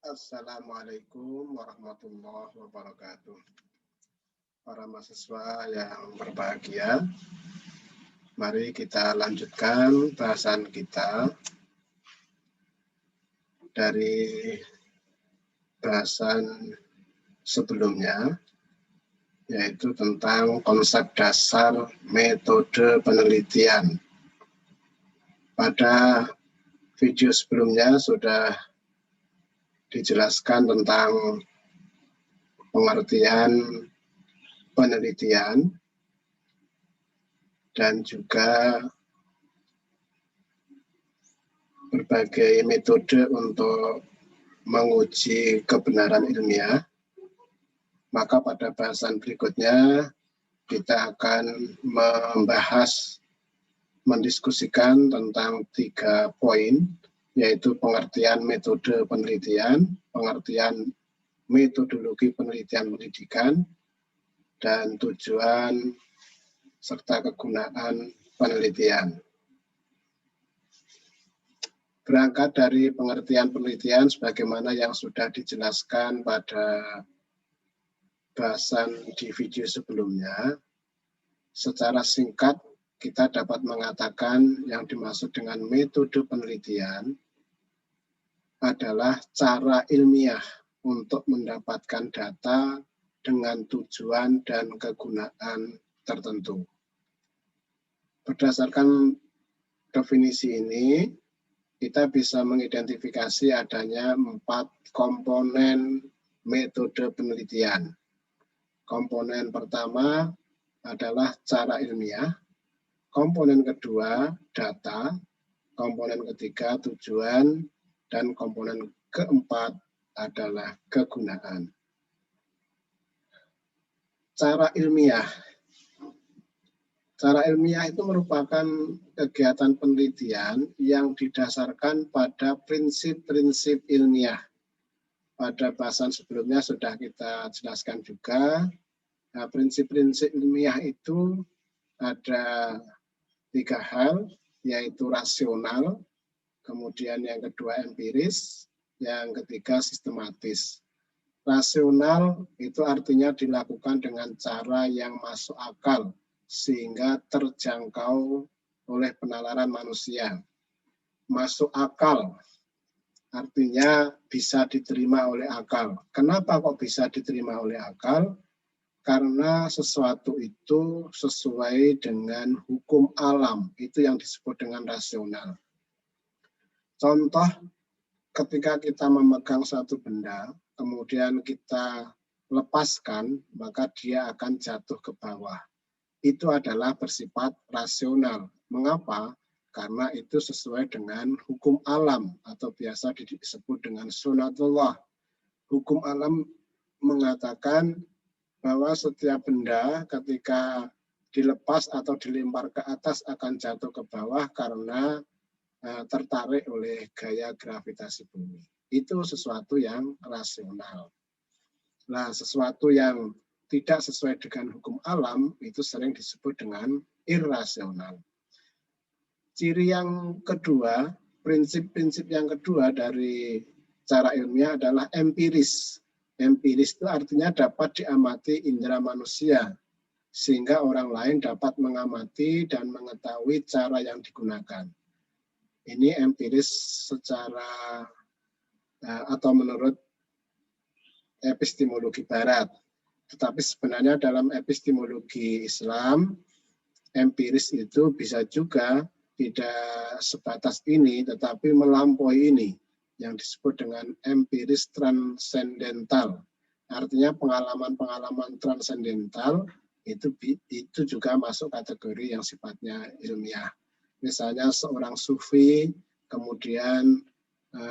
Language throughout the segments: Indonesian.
Assalamualaikum warahmatullahi wabarakatuh. Para mahasiswa yang berbahagia, mari kita lanjutkan bahasan kita dari bahasan sebelumnya, yaitu tentang konsep dasar metode penelitian. Pada video sebelumnya sudah dijelaskan tentang pengertian penelitian dan juga berbagai metode untuk menguji kebenaran ilmiah. Maka pada bahasan berikutnya kita akan mendiskusikan tentang 3 poin, yaitu pengertian metode penelitian, pengertian metodologi penelitian pendidikan, dan tujuan serta kegunaan penelitian. Berangkat dari pengertian penelitian sebagaimana yang sudah dijelaskan pada bahasan di video sebelumnya, secara singkat kita dapat mengatakan yang dimaksud dengan metode penelitian adalah cara ilmiah untuk mendapatkan data dengan tujuan dan kegunaan tertentu. Berdasarkan definisi ini, kita bisa mengidentifikasi adanya 4 komponen metode penelitian. Komponen pertama adalah cara ilmiah, komponen kedua data, komponen ketiga tujuan, dan komponen keempat adalah kegunaan. Cara ilmiah. Cara ilmiah itu merupakan kegiatan penelitian yang didasarkan pada prinsip-prinsip ilmiah. Pada bahasan sebelumnya sudah kita jelaskan juga, prinsip-prinsip ilmiah itu ada 3 hal, yaitu rasional, kemudian yang kedua empiris, yang ketiga sistematis. Rasional itu artinya dilakukan dengan cara yang masuk akal sehingga terjangkau oleh penalaran manusia. Masuk akal artinya bisa diterima oleh akal. Kenapa kok bisa diterima oleh akal? Karena sesuatu itu sesuai dengan hukum alam, itu yang disebut dengan rasional. Contoh, ketika kita memegang satu benda, kemudian kita lepaskan, maka dia akan jatuh ke bawah. Itu adalah bersifat rasional. Mengapa? Karena itu sesuai dengan hukum alam atau biasa disebut dengan sunatullah. Hukum alam mengatakan bahwa setiap benda ketika dilepas atau dilempar ke atas akan jatuh ke bawah karena tertarik oleh gaya gravitasi bumi. Itu sesuatu yang rasional. Nah, sesuatu yang tidak sesuai dengan hukum alam itu sering disebut dengan irrasional. Ciri yang kedua, prinsip-prinsip yang kedua dari cara ilmiah adalah empiris. Empiris itu artinya dapat diamati indera manusia, sehingga orang lain dapat mengamati dan mengetahui cara yang digunakan. Ini empiris secara atau menurut epistemologi barat. Tetapi sebenarnya dalam epistemologi Islam, empiris itu bisa juga tidak sebatas ini, tetapi melampaui ini, yang disebut dengan empiris transendental. Artinya pengalaman-pengalaman transendental itu juga masuk kategori yang sifatnya ilmiah. Misalnya seorang sufi kemudian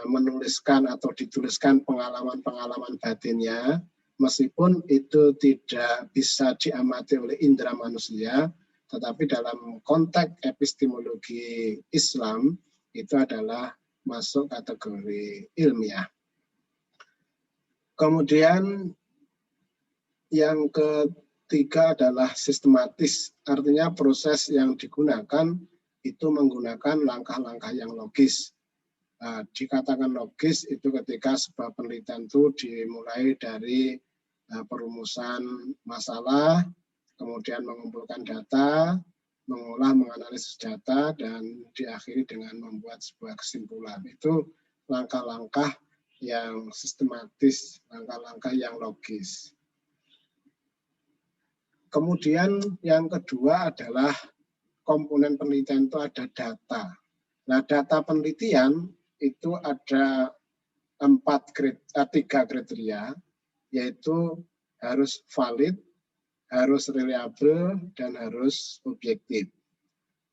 menuliskan atau dituliskan pengalaman-pengalaman batinnya, meskipun itu tidak bisa diamati oleh indera manusia, tetapi dalam konteks epistemologi Islam itu adalah masuk kategori ilmiah. Kemudian yang ketiga adalah sistematis, artinya proses yang digunakan itu menggunakan langkah-langkah yang logis. Dikatakan logis itu ketika sebuah penelitian itu dimulai dari perumusan masalah, kemudian mengumpulkan data, mengolah, menganalisis data, dan diakhiri dengan membuat sebuah kesimpulan. Itu langkah-langkah yang sistematis, langkah-langkah yang logis. Kemudian yang kedua adalah komponen penelitian itu ada data. Nah, data penelitian itu ada 3 kriteria, yaitu harus valid, harus reliable, dan harus objektif.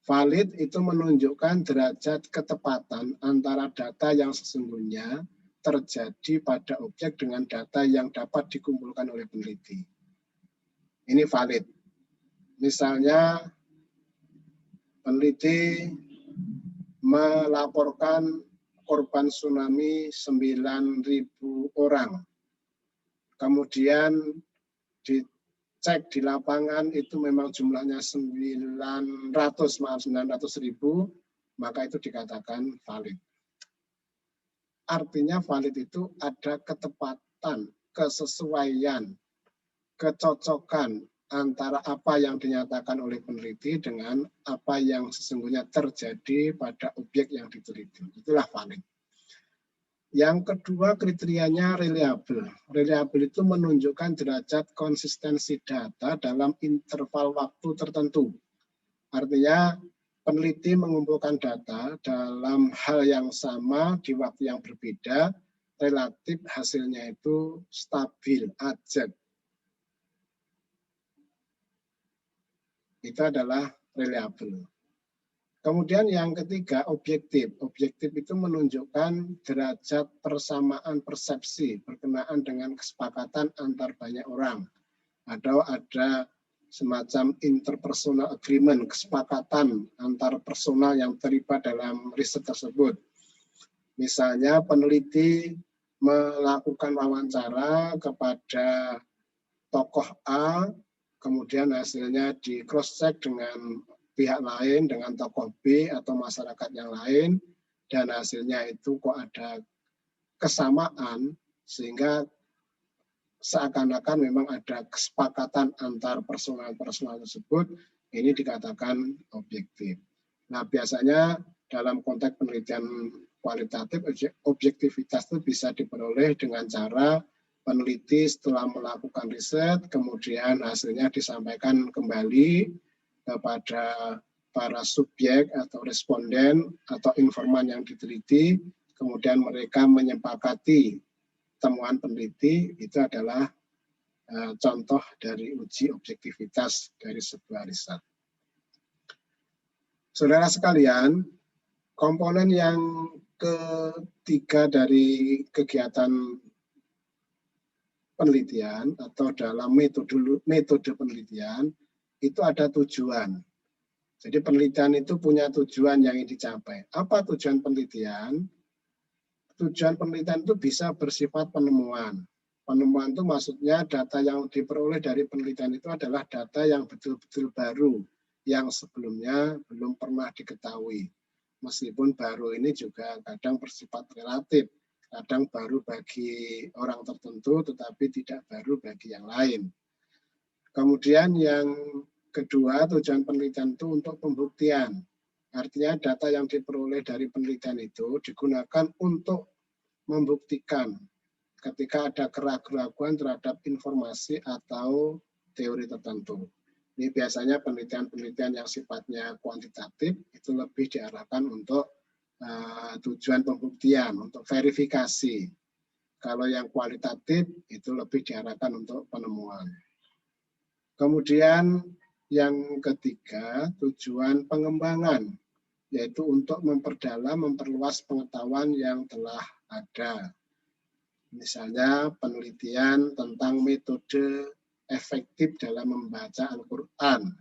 Valid itu menunjukkan derajat ketepatan antara data yang sesungguhnya terjadi pada objek dengan data yang dapat dikumpulkan oleh peneliti. Ini valid. Misalnya peneliti melaporkan korban tsunami 9.000 orang. Kemudian dicek di lapangan itu memang jumlahnya 900.000, maka itu dikatakan valid. Artinya valid itu ada ketepatan, kesesuaian, kecocokan antara apa yang dinyatakan oleh peneliti dengan apa yang sesungguhnya terjadi pada objek yang diteliti. Itulah valid. Yang kedua kriterianya reliable. Reliable itu menunjukkan derajat konsistensi data dalam interval waktu tertentu. Artinya peneliti mengumpulkan data dalam hal yang sama di waktu yang berbeda, relatif hasilnya itu stabil, ajak. Itu adalah reliable. Kemudian yang ketiga, objektif. Objektif itu menunjukkan derajat persamaan persepsi berkenaan dengan kesepakatan antar banyak orang. Atau ada semacam interpersonal agreement, kesepakatan antar personal yang terlibat dalam riset tersebut. Misalnya peneliti melakukan wawancara kepada tokoh A, kemudian hasilnya di cross check dengan pihak lain, dengan tokoh B atau masyarakat yang lain, dan hasilnya itu kok ada kesamaan, sehingga seakan-akan memang ada kesepakatan antar personal tersebut, ini dikatakan objektif. Nah, biasanya dalam konteks penelitian kualitatif, objektivitas itu bisa diperoleh dengan cara peneliti setelah melakukan riset, kemudian hasilnya disampaikan kembali kepada para subjek atau responden atau informan yang diteliti, kemudian mereka menyepakati temuan peneliti. Itu adalah contoh dari uji objektivitas dari sebuah riset. Saudara sekalian, komponen yang ketiga dari kegiatan penelitian atau dalam metode penelitian itu ada tujuan. Jadi penelitian itu punya tujuan yang ingin dicapai. Apa tujuan penelitian? Tujuan penelitian itu bisa bersifat penemuan. Penemuan itu maksudnya data yang diperoleh dari penelitian itu adalah data yang betul-betul baru, yang sebelumnya belum pernah diketahui. Meskipun baru ini juga kadang bersifat relatif. Kadang baru bagi orang tertentu, tetapi tidak baru bagi yang lain. Kemudian yang kedua, tujuan penelitian itu untuk pembuktian. Artinya data yang diperoleh dari penelitian itu digunakan untuk membuktikan ketika ada keraguan terhadap informasi atau teori tertentu. Ini biasanya penelitian-penelitian yang sifatnya kuantitatif itu lebih diarahkan untuk tujuan pembuktian, untuk verifikasi. Kalau yang kualitatif itu lebih diarahkan untuk penemuan. Kemudian yang ketiga, tujuan pengembangan, yaitu untuk memperdalam, memperluas pengetahuan yang telah ada. Misalnya penelitian tentang metode efektif dalam membaca Al-Quran,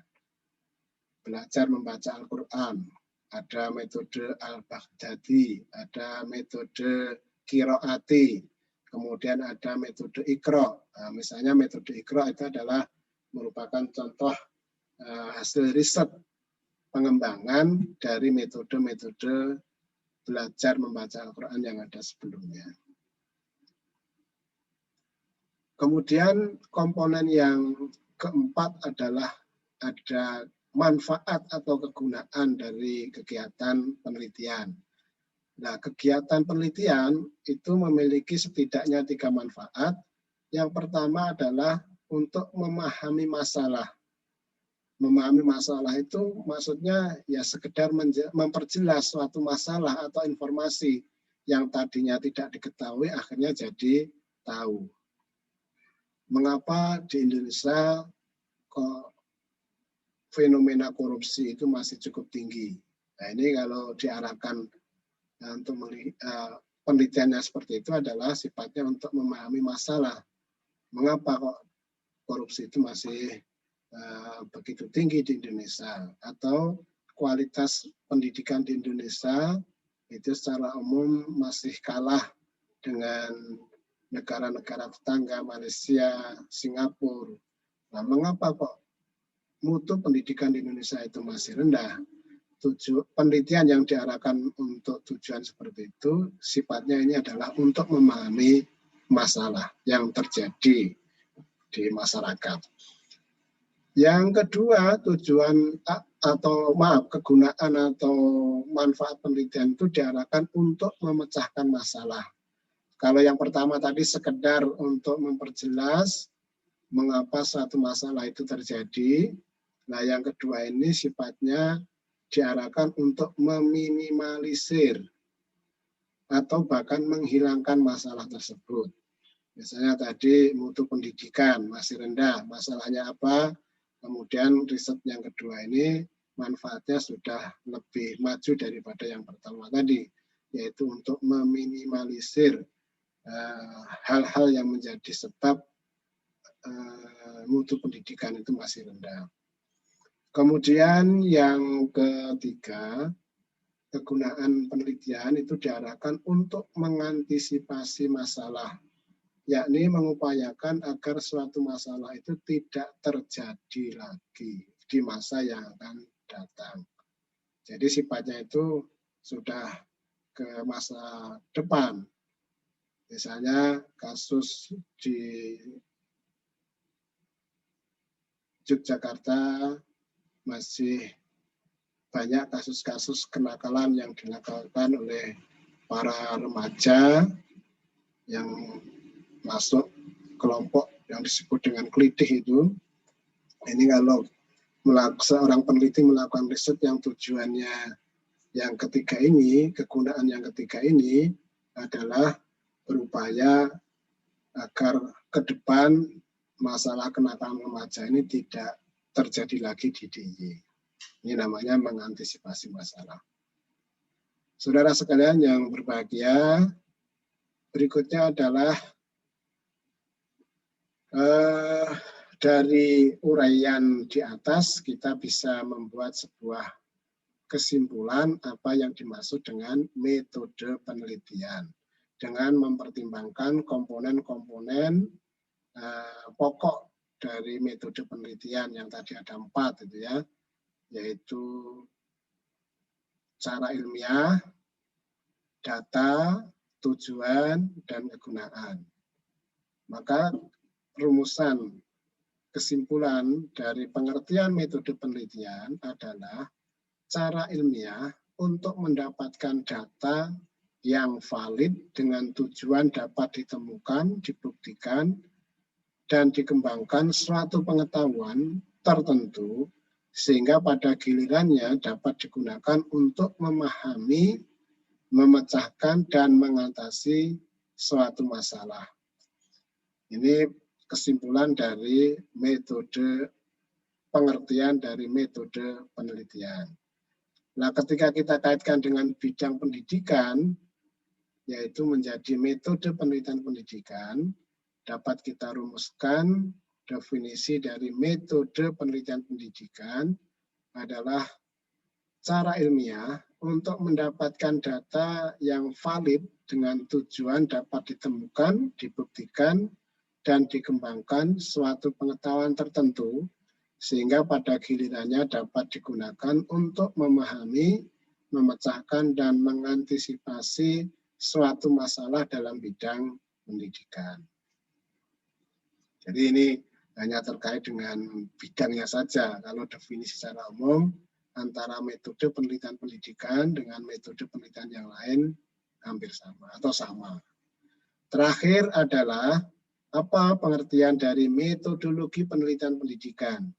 belajar membaca Al-Quran. Ada metode Al-Baghdadi, ada metode Qiraati, kemudian ada metode Iqra. Nah, misalnya metode Iqra itu adalah merupakan contoh hasil riset pengembangan dari metode-metode belajar membaca Al-Quran yang ada sebelumnya. Kemudian komponen yang keempat adalah ada manfaat atau kegunaan dari kegiatan penelitian. Nah, kegiatan penelitian itu memiliki setidaknya 3 manfaat. Yang pertama adalah untuk memahami masalah. Memahami masalah itu maksudnya ya sekedar memperjelas suatu masalah atau informasi yang tadinya tidak diketahui akhirnya jadi tahu. Mengapa di Indonesia kok fenomena korupsi itu masih cukup tinggi? Nah, ini kalau diarahkan untuk penelitiannya seperti itu adalah sifatnya untuk memahami masalah. Mengapa kok korupsi itu masih begitu tinggi di Indonesia, atau kualitas pendidikan di Indonesia itu secara umum masih kalah dengan negara-negara tetangga Malaysia, Singapura. Nah, mengapa kok mutu pendidikan di Indonesia itu masih rendah? Penelitian yang diarahkan untuk tujuan seperti itu sifatnya ini adalah untuk memahami masalah yang terjadi di masyarakat. Yang kedua, kegunaan atau manfaat penelitian itu diarahkan untuk memecahkan masalah. Kalau yang pertama tadi sekedar untuk memperjelas mengapa suatu masalah itu terjadi. Nah, yang kedua ini sifatnya diarahkan untuk meminimalisir atau bahkan menghilangkan masalah tersebut. Misalnya tadi mutu pendidikan masih rendah, masalahnya apa? Kemudian riset yang kedua ini manfaatnya sudah lebih maju daripada yang pertama tadi, yaitu untuk meminimalisir hal-hal yang menjadi sebab mutu pendidikan itu masih rendah. Kemudian yang ketiga, kegunaan penelitian itu diarahkan untuk mengantisipasi masalah, yakni mengupayakan agar suatu masalah itu tidak terjadi lagi di masa yang akan datang. Jadi sifatnya itu sudah ke masa depan. Misalnya kasus di Yogyakarta masih banyak kasus-kasus kenakalan yang dilakukan oleh para remaja yang masuk kelompok yang disebut dengan klitih itu. Ini kalau seorang peneliti melakukan riset yang tujuannya yang ketiga ini, kegunaan yang ketiga ini adalah berupaya agar ke depan masalah kenakalan remaja ini tidak terjadi lagi di DIY. Ini namanya mengantisipasi masalah. Saudara sekalian yang berbahagia, berikutnya adalah dari uraian di atas kita bisa membuat sebuah kesimpulan apa yang dimaksud dengan metode penelitian dengan mempertimbangkan komponen-komponen pokok dari metode penelitian yang tadi ada 4 itu ya, yaitu cara ilmiah, data, tujuan, dan kegunaan. Maka rumusan kesimpulan dari pengertian metode penelitian adalah cara ilmiah untuk mendapatkan data yang valid dengan tujuan dapat ditemukan, dibuktikan, dan dikembangkan suatu pengetahuan tertentu sehingga pada gilirannya dapat digunakan untuk memahami, memecahkan, dan mengatasi suatu masalah. Ini kesimpulan dari metode pengertian dari metode penelitian. Nah, ketika kita kaitkan dengan bidang pendidikan, yaitu menjadi metode penelitian pendidikan, dapat kita rumuskan definisi dari metode penelitian pendidikan adalah cara ilmiah untuk mendapatkan data yang valid dengan tujuan dapat ditemukan, dibuktikan, dan dikembangkan suatu pengetahuan tertentu sehingga pada gilirannya dapat digunakan untuk memahami, memecahkan dan mengantisipasi suatu masalah dalam bidang pendidikan. Jadi ini hanya terkait dengan bidangnya saja. Kalau definisi secara umum, antara metode penelitian pendidikan dengan metode penelitian yang lain hampir sama atau sama. Terakhir adalah apa pengertian dari metodologi penelitian pendidikan.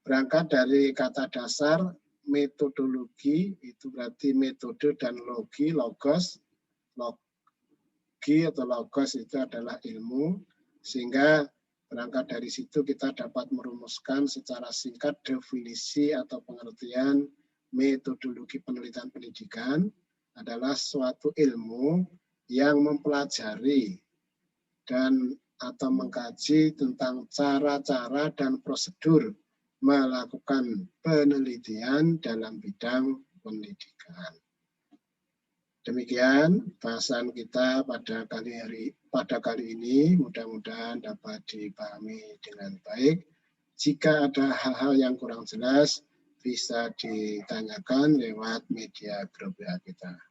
Berangkat dari kata dasar metodologi, itu berarti metode dan logi, logos. Logi atau logos itu adalah ilmu, sehingga berangkat dari situ kita dapat merumuskan secara singkat definisi atau pengertian metodologi penelitian pendidikan adalah suatu ilmu yang mempelajari dan atau mengkaji tentang cara-cara dan prosedur melakukan penelitian dalam bidang pendidikan. Demikian bahasan kita pada kali ini, mudah-mudahan dapat dipahami dengan baik. Jika ada hal-hal yang kurang jelas, bisa ditanyakan lewat media grup kita.